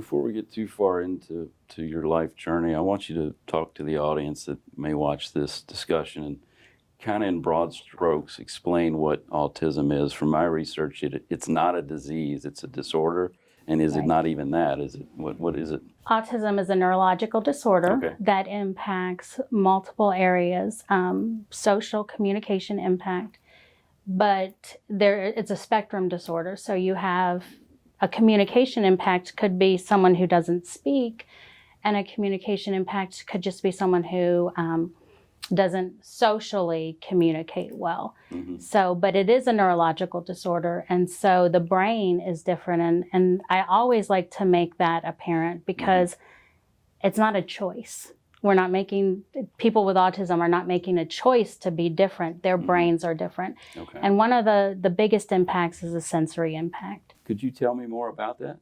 before we get too far into your life journey, I want you to talk to the audience that may watch this discussion and kind of in broad strokes explain what autism is. From my research, it's not a disease, it's a disorder. And is it not even that? Is it what is it? Autism is a neurological disorder that impacts multiple areas, social communication impact, but it's a spectrum disorder. So you have a communication impact could be someone who doesn't speak, and a communication impact could just be someone who doesn't socially communicate well. So, but it is a neurological disorder, and so the brain is different, and I always like to make that apparent because it's not a choice. People with autism are not making a choice to be different. Their brains are different. And one of the biggest impacts is a sensory impact. Could you tell me more about that?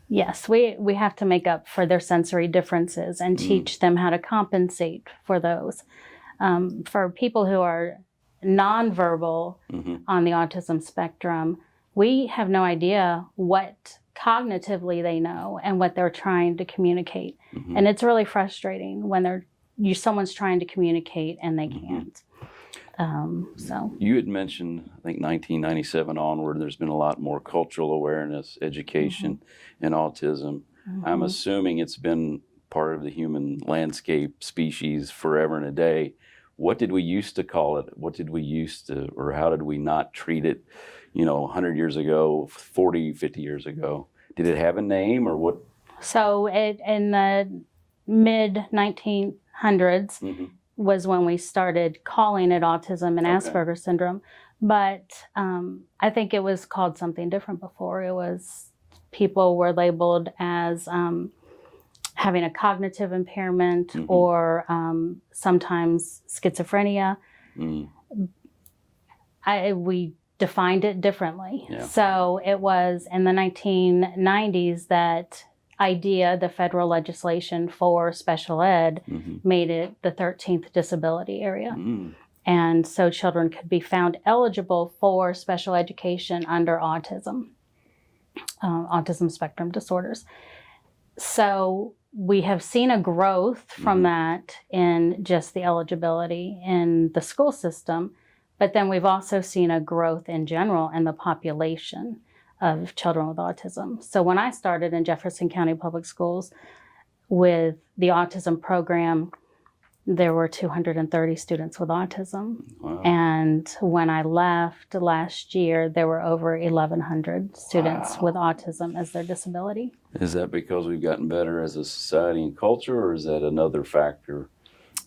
Yes, we have to make up for their sensory differences and teach them how to compensate for those. For people who are nonverbal on the autism spectrum, we have no idea what cognitively they know and what they're trying to communicate. And it's really frustrating when someone's trying to communicate and they can't. So you had mentioned, I think 1997 onward, there's been a lot more cultural awareness, education in autism. I'm assuming it's been part of the human landscape species forever and a day. What did we used to call it? What did we used to, or how did we not treat it, 100 years ago, 40, 50 years ago? Did it have a name or what? So in the mid-1900s was when we started calling it autism and Asperger's syndrome. But I think it was called something different before. People were labeled as having a cognitive impairment or sometimes schizophrenia. We defined it differently. So it was in the 1990s that the federal legislation for special ed made it the 13th disability area. And so children could be found eligible for special education under autism spectrum disorders. So we have seen a growth from that in just the eligibility in the school system, but then we've also seen a growth in general in the population of children with autism. So when I started in Jefferson County Public Schools with the autism program, there were 230 students with autism. And when I left last year, there were over 1,100 students with autism as their disability. Is that because we've gotten better as a society and culture, or is that another factor?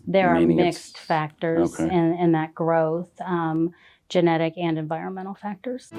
There are mixed factors in that growth, genetic and environmental factors.